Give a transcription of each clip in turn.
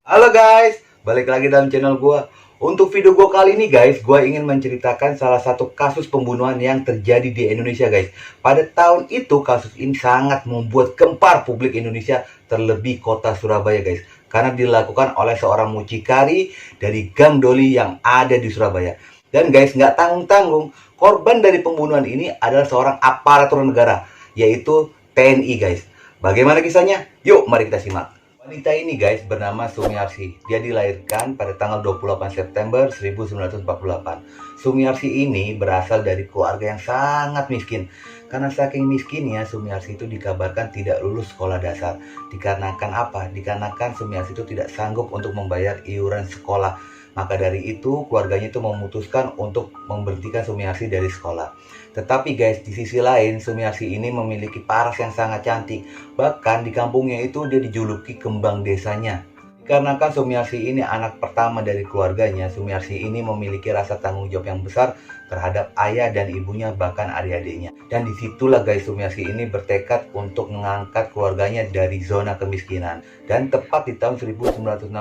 Halo guys, balik lagi dalam channel gua. Untuk video gua kali ini guys, gua ingin menceritakan salah satu kasus pembunuhan yang terjadi di Indonesia guys. Pada tahun itu kasus ini sangat membuat gempar publik Indonesia, terlebih kota Surabaya guys. Karena dilakukan oleh seorang mucikari dari Gang Doli yang ada di Surabaya. Dan guys, nggak tanggung-tanggung, korban dari pembunuhan ini adalah seorang aparatur negara, yaitu TNI guys. Bagaimana kisahnya? Yuk, mari kita simak. Wanita ini guys bernama Sumiarsi. Dia dilahirkan pada tanggal 28 September 1948. Sumiarsi ini berasal dari keluarga yang sangat miskin. Karena saking miskinnya, Sumiarsi itu dikabarkan tidak lulus sekolah dasar. Dikarenakan apa? Dikarenakan Sumiarsi itu tidak sanggup untuk membayar iuran sekolah. Maka dari itu keluarganya itu memutuskan untuk memberhentikan Sumiarsi dari sekolah. Tetapi guys, di sisi lain Sumiarsi ini memiliki paras yang sangat cantik. Bahkan di kampungnya itu dia dijuluki kembang desanya. Dikarenakan Sumiarsi ini anak pertama dari keluarganya, Sumiarsi ini memiliki rasa tanggung jawab yang besar terhadap ayah dan ibunya, bahkan adik-adiknya. Dan disitulah guys Sumiarsi ini bertekad untuk mengangkat keluarganya dari zona kemiskinan. Dan tepat di tahun 1960,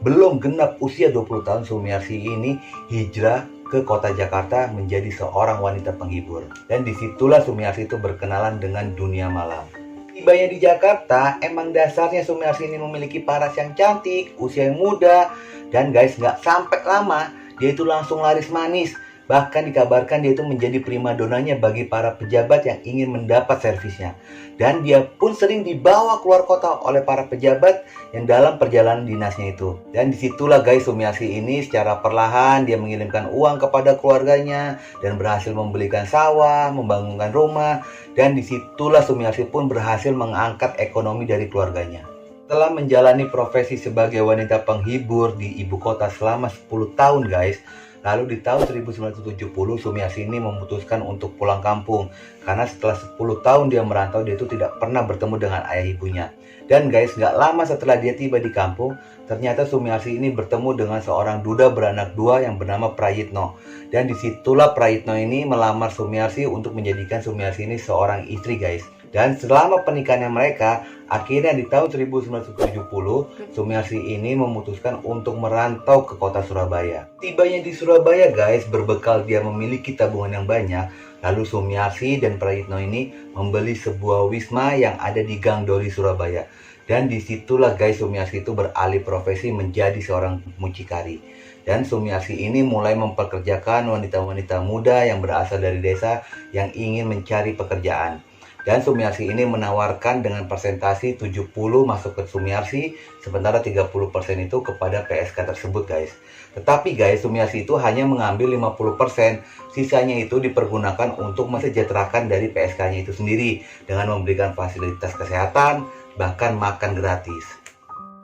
belum genap usia 20 tahun, Sumiarsi ini hijrah ke kota Jakarta menjadi seorang wanita penghibur. Dan disitulah Sumiarsi itu berkenalan dengan dunia malam. Tibanya di Jakarta, emang dasarnya Sumiarsi ini memiliki paras yang cantik, usia yang muda, dan guys nggak sampai lama dia itu langsung laris manis. Bahkan dikabarkan dia itu menjadi primadonanya bagi para pejabat yang ingin mendapat servisnya. Dan dia pun sering dibawa keluar kota oleh para pejabat yang dalam perjalanan dinasnya itu. Dan disitulah guys Sumiarsi ini secara perlahan dia mengirimkan uang kepada keluarganya dan berhasil membelikan sawah, membangunkan rumah. Dan disitulah Sumiarsi pun berhasil mengangkat ekonomi dari keluarganya. Setelah menjalani profesi sebagai wanita penghibur di ibu kota selama 10 tahun guys, lalu di tahun 1970 Sumiarsi ini memutuskan untuk pulang kampung. Karena setelah 10 tahun dia merantau, dia itu tidak pernah bertemu dengan ayah ibunya. Dan guys, gak lama setelah dia tiba di kampung, ternyata Sumiarsi ini bertemu dengan seorang duda beranak dua yang bernama Prayitno. Dan disitulah Prayitno ini melamar Sumiarsi untuk menjadikan Sumiarsi ini seorang istri guys. Dan selama pernikahannya mereka, akhirnya di tahun 1970, Sumiarsi ini memutuskan untuk merantau ke kota Surabaya. Tibanya di Surabaya guys, berbekal dia memiliki tabungan yang banyak, lalu Sumiarsi dan Prayitno ini membeli sebuah wisma yang ada di Gang Doli Surabaya. Dan disitulah guys Sumiarsi itu beralih profesi menjadi seorang mucikari. Dan Sumiarsi ini mulai mempekerjakan wanita-wanita muda yang berasal dari desa yang ingin mencari pekerjaan. Dan Sumiarsi ini menawarkan dengan persentasi 70 masuk ke Sumiarsi, sementara 30% itu kepada PSK tersebut guys. Tetapi guys, Sumiarsi itu hanya mengambil 50%, sisanya itu dipergunakan untuk mensejahterakan dari PSK-nya itu sendiri dengan memberikan fasilitas kesehatan, bahkan makan gratis.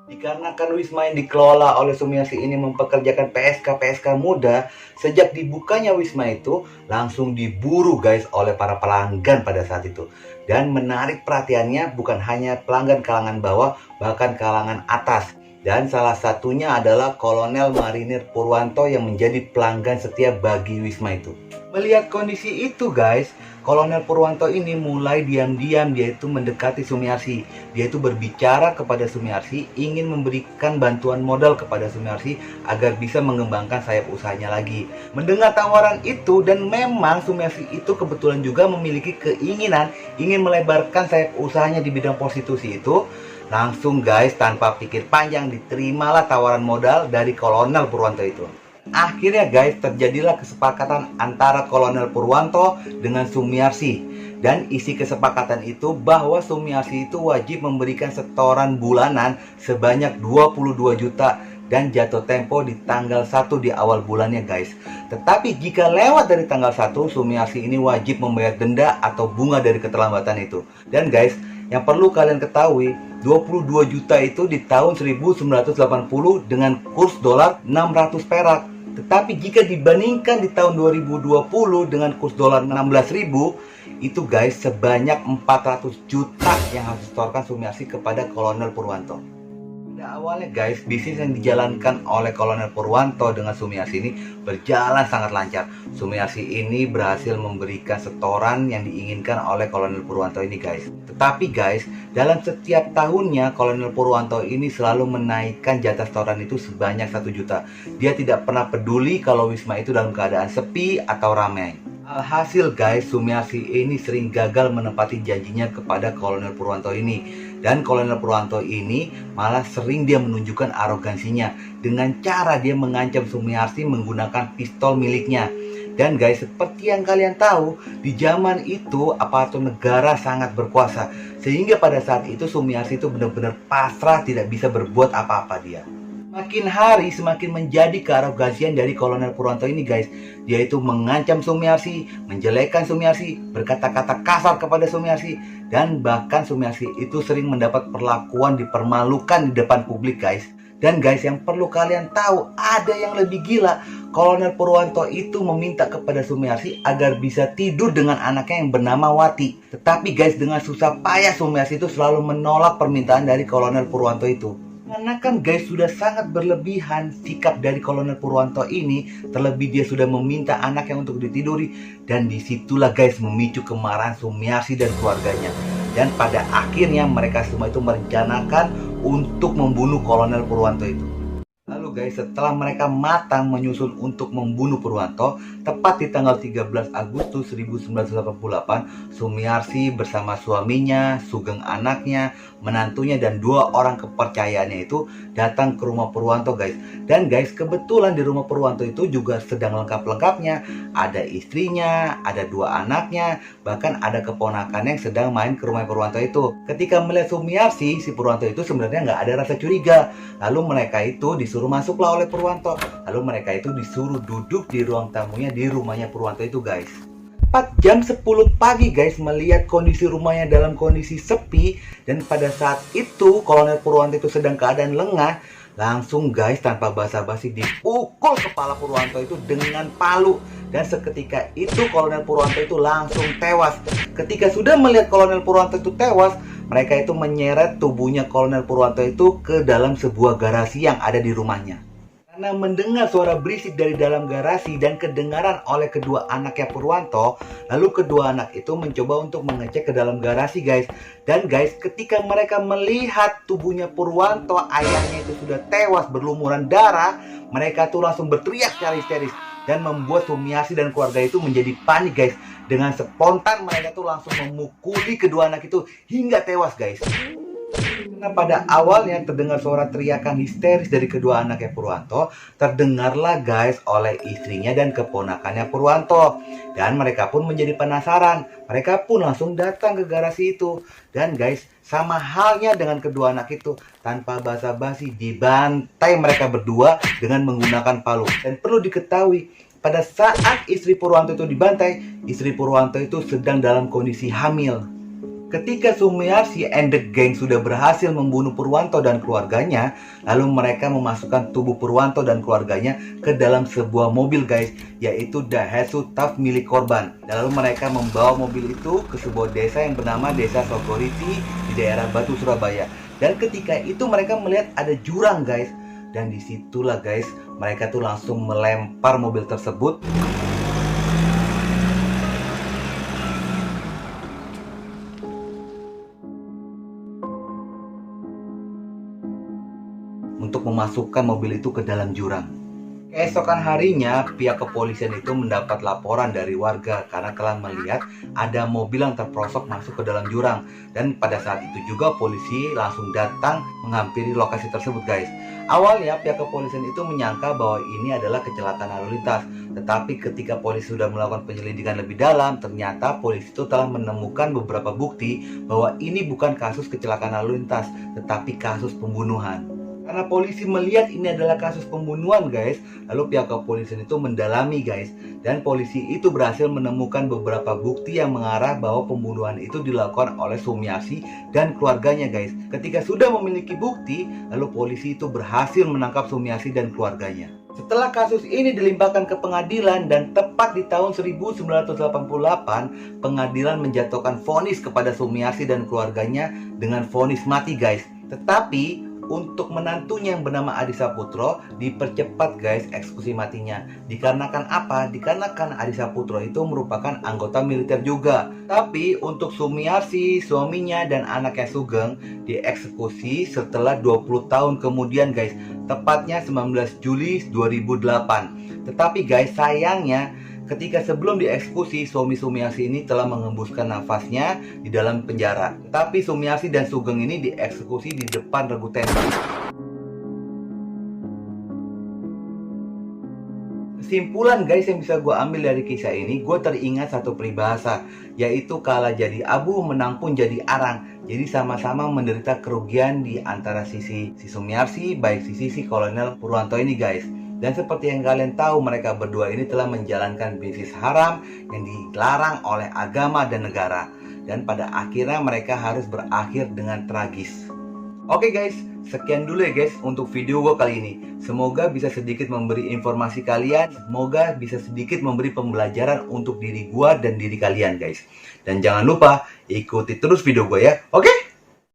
Dikarenakan wisma yang dikelola oleh Sumiarsi ini mempekerjakan PSK-PSK muda, sejak dibukanya wisma itu langsung diburu guys oleh para pelanggan pada saat itu. Dan menarik perhatiannya bukan hanya pelanggan kalangan bawah, bahkan kalangan atas. Dan salah satunya adalah Kolonel Marinir Purwanto yang menjadi pelanggan setia bagi wisma itu. Melihat kondisi itu guys, Kolonel Purwanto ini mulai diam-diam dia itu mendekati Sumiarsi. Dia itu berbicara kepada Sumiarsi, ingin memberikan bantuan modal kepada Sumiarsi agar bisa mengembangkan sayap usahanya lagi. Mendengar tawaran itu, dan memang Sumiarsi itu kebetulan juga memiliki keinginan ingin melebarkan sayap usahanya di bidang prostitusi itu, langsung guys tanpa pikir panjang diterimalah tawaran modal dari Kolonel Purwanto itu. Akhirnya guys terjadilah kesepakatan antara Kolonel Purwanto dengan Sumiarsi. Dan isi kesepakatan itu bahwa Sumiarsi itu wajib memberikan setoran bulanan sebanyak 22 juta dan jatuh tempo di tanggal 1 di awal bulannya guys. Tetapi jika lewat dari tanggal 1, Sumiarsi ini wajib membayar denda atau bunga dari keterlambatan itu. Dan guys, yang perlu kalian ketahui, 22 juta itu di tahun 1980 dengan kurs dolar 600 perak. Tetapi jika dibandingkan di tahun 2020 dengan kurs dolar 16.000, itu guys sebanyak 400 juta yang harus disetorkan Sumiarsi kepada Kolonel Purwanto. Pada awalnya guys, bisnis yang dijalankan oleh Kolonel Purwanto dengan Sumiarsi ini berjalan sangat lancar. Sumiarsi ini berhasil memberikan setoran yang diinginkan oleh Kolonel Purwanto ini guys. Tetapi guys, dalam setiap tahunnya Kolonel Purwanto ini selalu menaikkan jatah setoran itu sebanyak 1 juta. Dia tidak pernah peduli kalau Wisma itu dalam keadaan sepi atau ramai. Alhasil guys, Sumiarsi ini sering gagal menepati janjinya kepada Kolonel Purwanto ini. Dan Kolonel Purwanto ini malah sering dia menunjukkan arogansinya dengan cara dia mengancam Sumiarsi menggunakan pistol miliknya. Dan guys, seperti yang kalian tahu, di zaman itu aparatur negara sangat berkuasa. Sehingga pada saat itu Sumiarsi itu benar-benar pasrah, tidak bisa berbuat apa-apa dia. Makin hari semakin menjadi kearogansian dari Kolonel Purwanto ini guys. Dia itu mengancam Sumiarsi, menjelekkan Sumiarsi, berkata-kata kasar kepada Sumiarsi, dan bahkan Sumiarsi itu sering mendapat perlakuan dipermalukan di depan publik guys. Dan guys, yang perlu kalian tahu, ada yang lebih gila. Kolonel Purwanto itu meminta kepada Sumiarsi agar bisa tidur dengan anaknya yang bernama Wati. Tetapi guys, dengan susah payah Sumiarsi itu selalu menolak permintaan dari Kolonel Purwanto itu. Karena kan guys, sudah sangat berlebihan sikap dari Kolonel Purwanto ini. Terlebih dia sudah meminta anaknya untuk ditiduri. Dan disitulah guys memicu kemarahan Sumiarsi dan keluarganya. Dan pada akhirnya mereka semua itu merencanakan untuk membunuh Kolonel Purwanto itu. Lalu guys, setelah mereka matang menyusun untuk membunuh Purwanto, tepat di tanggal 13 Agustus 1988, Sumiarsi bersama suaminya, Sugeng anaknya, menantunya, dan 2 orang kepercayaannya itu datang ke rumah Purwanto guys. Dan guys, kebetulan di rumah Purwanto itu juga sedang lengkap-lengkapnya. Ada istrinya, ada 2 anaknya, bahkan ada keponakannya yang sedang main ke rumah Purwanto itu. Ketika melihat Sumiarsi, si Purwanto itu sebenarnya nggak ada rasa curiga. Lalu mereka itu disuruh masuklah oleh Purwanto. Lalu mereka itu disuruh duduk di ruang tamunya di rumahnya Purwanto itu guys. 4 jam 10 pagi guys, melihat kondisi rumahnya dalam kondisi sepi. Dan pada saat itu Kolonel Purwanto itu sedang keadaan lengah. Langsung guys, tanpa basa-basi dipukul kepala Purwanto itu dengan palu. Dan seketika itu Kolonel Purwanto itu langsung tewas. Ketika sudah melihat Kolonel Purwanto itu tewas, mereka itu menyeret tubuhnya Kolonel Purwanto itu ke dalam sebuah garasi yang ada di rumahnya. Karena mendengar suara berisik dari dalam garasi dan kedengaran oleh kedua anaknya Purwanto, lalu kedua anak itu mencoba untuk mengecek ke dalam garasi guys. Dan guys, ketika mereka melihat tubuhnya Purwanto, ayahnya itu sudah tewas berlumuran darah, mereka tuh langsung berteriak secara histeris dan membuat Sumiarsi dan keluarga itu menjadi panik guys. Dengan spontan mereka tuh langsung memukuli kedua anak itu hingga tewas guys. Karena pada awalnya terdengar suara teriakan histeris dari kedua anaknya Purwanto, terdengarlah guys oleh istrinya dan keponakannya Purwanto. Dan mereka pun menjadi penasaran. Mereka pun langsung datang ke garasi itu. Dan guys, sama halnya dengan kedua anak itu, tanpa basa-basi dibantai mereka berdua dengan menggunakan palu. Dan perlu diketahui, pada saat istri Purwanto itu dibantai, istri Purwanto itu sedang dalam kondisi hamil. Ketika Sumiarsi and the gang sudah berhasil membunuh Purwanto dan keluarganya, lalu mereka memasukkan tubuh Purwanto dan keluarganya ke dalam sebuah mobil guys, yaitu Daihatsu TAF milik korban. Lalu mereka membawa mobil itu ke sebuah desa yang bernama Desa Sogoriti di daerah Batu, Surabaya. Dan ketika itu mereka melihat ada jurang guys. Dan disitulah guys, mereka tuh langsung melempar mobil tersebut untuk memasukkan mobil itu ke dalam jurang. Keesokan harinya, pihak kepolisian itu mendapat laporan dari warga karena telah melihat ada mobil yang terperosok masuk ke dalam jurang. Dan pada saat itu juga polisi langsung datang menghampiri lokasi tersebut guys. Awalnya pihak kepolisian itu menyangka bahwa ini adalah kecelakaan lalu lintas. Tetapi ketika polisi sudah melakukan penyelidikan lebih dalam, ternyata polisi itu telah menemukan beberapa bukti bahwa ini bukan kasus kecelakaan lalu lintas, tetapi kasus pembunuhan. Karena polisi melihat ini adalah kasus pembunuhan guys, lalu pihak kepolisian itu mendalami guys. Dan polisi itu berhasil menemukan beberapa bukti yang mengarah bahwa pembunuhan itu dilakukan oleh Sumiarsi dan keluarganya guys. Ketika sudah memiliki bukti, lalu polisi itu berhasil menangkap Sumiarsi dan keluarganya. Setelah kasus ini dilimpahkan ke pengadilan dan tepat di tahun 1988, pengadilan menjatuhkan vonis kepada Sumiarsi dan keluarganya dengan vonis mati guys. Tetapi untuk menantunya yang bernama Adi Saputro dipercepat guys eksekusi matinya. Dikarenakan apa? Dikarenakan Adi Saputro itu merupakan anggota militer juga. Tapi untuk Sumiarsi, suaminya dan anaknya Sugeng dieksekusi setelah 20 tahun kemudian guys. Tepatnya 19 Juli 2008. Tetapi guys, sayangnya ketika sebelum dieksekusi, suami Sumiarsi ini telah mengembuskan nafasnya di dalam penjara. Tapi Sumiarsi dan Sugeng ini dieksekusi di depan regu tembak. Kesimpulan guys yang bisa gue ambil dari kisah ini, gue teringat satu peribahasa, yaitu kala jadi abu menang pun jadi arang. Jadi sama-sama menderita kerugian di antara si Sumiarsi, baik si Kolonel Purwanto ini guys. Dan seperti yang kalian tahu, mereka berdua ini telah menjalankan bisnis haram yang dilarang oleh agama dan negara. Dan pada akhirnya mereka harus berakhir dengan tragis. Oke guys, sekian dulu ya guys untuk video gue kali ini. Semoga bisa sedikit memberi informasi kalian. Semoga bisa sedikit memberi pembelajaran untuk diri gue dan diri kalian guys. Dan jangan lupa ikuti terus video gue ya. Oke?